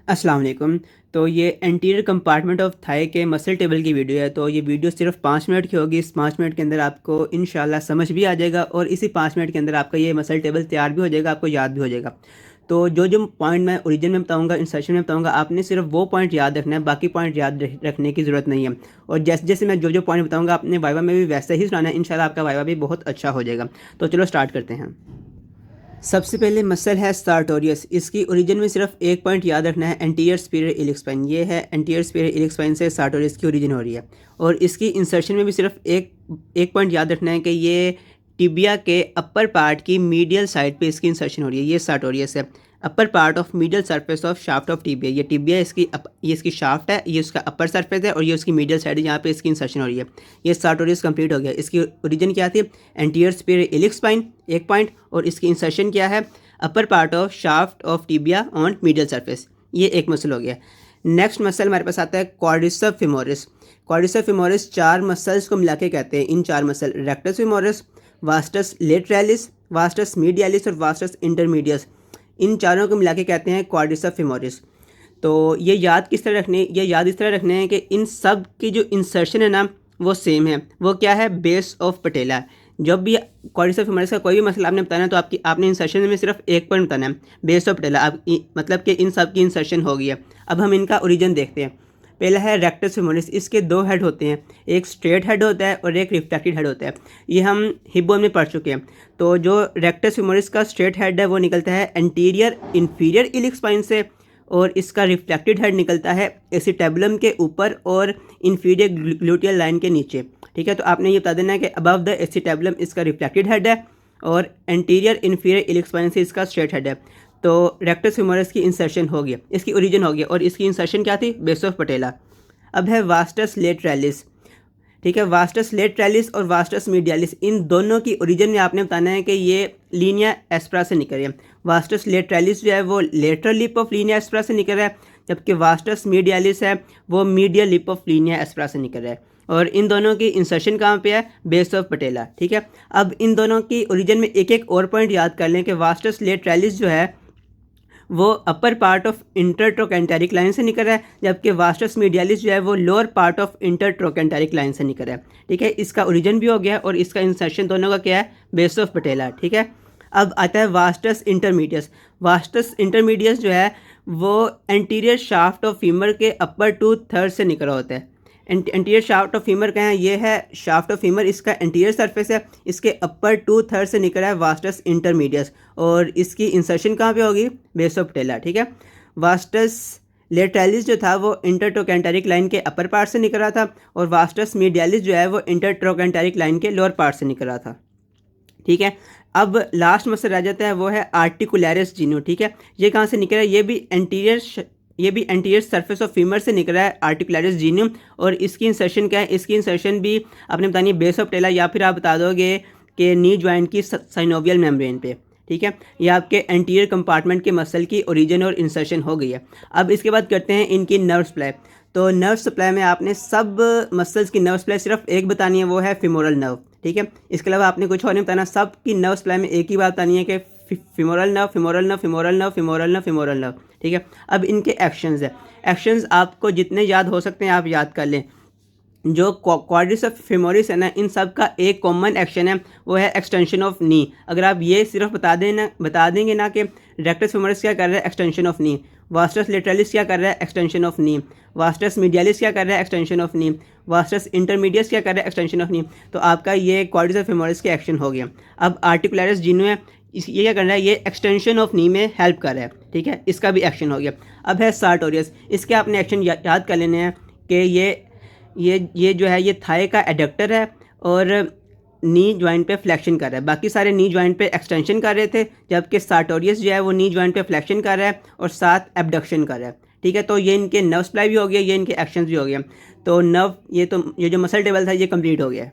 अस्सलाम वालेकुम। तो ये एंटीरियर कंपार्टमेंट ऑफ थाई के मसल टेबल की वीडियो है। तो ये वीडियो सिर्फ 5 मिनट की होगी। इस 5 मिनट के अंदर आपको इंशाल्लाह समझ भी आ जाएगा और इसी 5 मिनट के अंदर आपका ये मसल टेबल तैयार भी हो जाएगा, आपको याद भी हो जाएगा। तो जो जो पॉइंट मैं ओरिजिन में बताऊंगा, इंसर्शन में बताऊंगा, आपने सिर्फ वो पॉइंट याद रखना है, बाकी पॉइंट याद रखने की ज़रूरत नहीं है। और जैसे जैसे मैं जो जो पॉइंट बताऊंगा आपने वाइवा में भी वैसे ही सुनाना है। इंशाल्लाह आपका वाइवा भी बहुत अच्छा हो जाएगा। तो चलो स्टार्ट करते हैं। सबसे पहले मसल है सार्टोरियस। इसकी ओरिजिन में सिर्फ एक पॉइंट याद रखना है, एंटीरियर सुपीरियर इलिक स्पाइन। ये है एंटीरियर सुपीरियर इलिक स्पाइन से सार्टोरियस की ओरिजिन हो रही है। और इसकी इंसर्शन में भी सिर्फ एक पॉइंट याद रखना है कि ये टिबिया के अपर पार्ट की मीडियल साइड पे इसकी इंसर्शन हो रही है। ये सार्टोरियस है, upper part of medial surface of shaft of tibia. ये टिबिया ये इसकी शाफ्ट है, ये उसका अपर सरफेस है और ये उसकी मीडियल साइड है जहाँ पे इसकी इंसर्शन हो रही है। ये सार्टोरियस कंप्लीट हो गया। इसकी ओरिजिन क्या थी? एंटीरियर सुपीरियर इलिक स्पाइन, एक पॉइंट। और इसकी इंसर्शन क्या है? Upper part of shaft of tibia on medial surface. ये एक मसल हो गया। नेक्स्ट मसल हमारे पास आता है quadricep femoris. Quadricep femoris 4 muscles को मिला के कहते हैं। इन 4 muscle rectus femoris, vastus lateralis, vastus medialis और वास्टस इंटरमीडियस, इन चारों को मिला के कहते हैं क्वाड्रिसेप फेमोरिस। तो ये याद इस तरह रखने हैं कि इन सब की जो इंसर्शन है ना वो सेम है। वो क्या है? बेस ऑफ पटेला। जब भी क्वाड्रिसेप फेमोरिस का कोई भी मसला आपने बताना है तो आपने इंसर्शन में सिर्फ एक पॉइंट बताना है, बेस ऑफ पटेला। मतलब कि इन सब की इंसर्शन हो गई है। अब हम इनका ओरिजिन देखते हैं। पहला है रेक्टस फेमोरिस। इसके 2 हेड होते हैं, एक स्ट्रेट हेड होता है और एक रिफ्लेक्टेड हेड होता है। ये हम हिब्बोन में पढ़ चुके हैं। तो जो रेक्टस फेमोरिस का स्ट्रेट हेड है वो निकलता है एंटीरियर इंफीरियर इलिक स्पाइन से, और इसका रिफ्लेक्टेड हेड निकलता है एसिटेबुलम के ऊपर और इंफीरियर ग्लूटियल लाइन के नीचे। ठीक है, तो आपने ये बता देना है कि अबव द एसिटेबुलम इसका रिफ्लेक्टेड हेड है और एंटीरियर इंफीरियर इलिक स्पाइन से इसका स्ट्रेट हेड है। तो रेक्टस फेमोरिस की इंसर्शन हो गया, इसकी ओरिजिन हो गया। और इसकी इंसर्शन क्या थी? बेस ऑफ पटेला। अब है वास्टस लेटरालिस। ठीक है, वास्टस लेटरालिस और वास्टस मीडियालिस, इन दोनों की ओरिजिन में आपने बताना है कि ये लीनिया एस्प्रा से निकल रही है। वास्टस लेटरालिस जो है वो लेटरल लिप ऑफ लीनिया एस्प्रा से निकल रहा है, जबकि वास्टस मीडियालिस है वो मीडियल लिप ऑफ लीनिया एस्प्रा से निकल रहा है। और इन दोनों की इंसर्शन कहाँ पे है? बेस ऑफ पटेला। ठीक है, अब इन दोनों की ओरिजिन में एक एक और पॉइंट याद कर लें कि वास्टस लेटरालिस जो है वो अपर पार्ट ऑफ इंटरट्रोकेंटेरिक लाइन से निकल रहा है, जबकि वास्टस मीडियालिस जो है वो लोअर पार्ट ऑफ इंटरट्रोकेंटेरिक लाइन से निकल रहा है। ठीक है, इसका ओरिजिन भी हो गया और इसका इंसर्शन दोनों का क्या है? बेस ऑफ पटेला। ठीक है, अब आता है वास्टस इंटरमीडियस। वास्टस इंटरमीडियस जो है वो एंटीरियर शाफ्ट ऑफ फीमर के अपर 2/3 से निकल रहा होता है। एंटीरियर शाफ्ट ऑफ फीमर का है, ये है शाफ्ट ऑफ फीमर, इसका एंटीरियर सरफेस है, इसके अपर 2/3 से निकल रहा है वास्टस इंटरमीडियस। और इसकी इंसर्शन कहाँ पे होगी? बेस ऑफ पटेला। ठीक है, वास्टस लेटरालिस जो था वो इंटरट्रोकेंटेरिक लाइन के अपर पार्ट से निकल रहा था और वास्टस मीडियालिस जो है वो इंटरट्रोकेंटेरिक लाइन के लोअर पार्ट से निकल रहा था। ठीक है, अब लास्ट मसल रह जाता है, वो है आर्टिकुलरिस जीनू। ठीक है, ये कहाँ से निकल रहा है? ये भी एंटीरियर सरफेस ऑफ फीमर से निकल रहा है, आर्टिकुलरिस जीनू। और इसकी इंसर्शन क्या है? इसकी इंसर्शन भी आपने बतानी है बेस ऑफ पटेला, या फिर आप बता दोगे कि नी ज्वाइंट की साइनोवियल मेम्ब्रेन पे। ठीक है, ये आपके एंटीरियर कंपार्टमेंट के मसल की ओरिजिन और इंसर्शन हो गई है। अब इसके बाद करते हैं इनकी नर्व सप्लाई। तो नर्व सप्लाई में आपने सब मसल्स की नर्व सप्लाई सिर्फ एक बतानी है, वो है फिमोरल नर्व। ठीक है, इसके अलावा आपने कुछ और नहीं बताना। सब की नर्व सप्लाई में एक ही बात बतानी है कि femoral nerve, femoral nerve, femoral nerve, femoral nerve, femoral nerve. ठीक है, अब इनके एक्शंस है। एक्शंस आपको जितने याद हो सकते हैं आप याद कर लें। जो क्वाड्रिसेप फेमोरिस है ना, इन सब का एक कॉमन एक्शन है, वो है एक्सटेंशन ऑफ नी। अगर आप ये सिर्फ बता देंगे ना कि रेक्टस फेमोरिस क्या कर रहा है? Extension of knee. वास्टस लेटरालिस क्या कर रहा है? Extension of knee. Vastus medialis क्या कर रहा है? Extension of knee. Vastus intermedius क्या कर रहा है? एक्सटेंशन ऑफ नी। तो आपका ये क्वाड्रिसेप फेमोरिस के एक्शन हो गया। अब आर्टिकुलरिस जीनू है, ये क्या कर रहा है? ये एक्सटेंशन ऑफ नी में हेल्प कर रहा है। ठीक है, इसका भी एक्शन हो गया। अब है सार्टोरियस। इसके आपने एक्शन याद कर लेने हैं कि ये जो है ये थाई का एडक्टर है और नी ज्वाइंट पे फ्लेक्शन कर रहा है। बाकी सारे नी ज्वाइंट पे एक्सटेंशन कर रहे थे, जबकि सार्टोरियस जो है वो नी ज्वाइंट पे फ्लेक्शन कर रहा है और साथ एबडक्शन कर रहा है। ठीक है, तो ये इनके नर्व सप्लाई भी हो गया, ये इनके एक्शंस भी हो गए। तो ये जो मसल टेबल था ये कंप्लीट हो गया।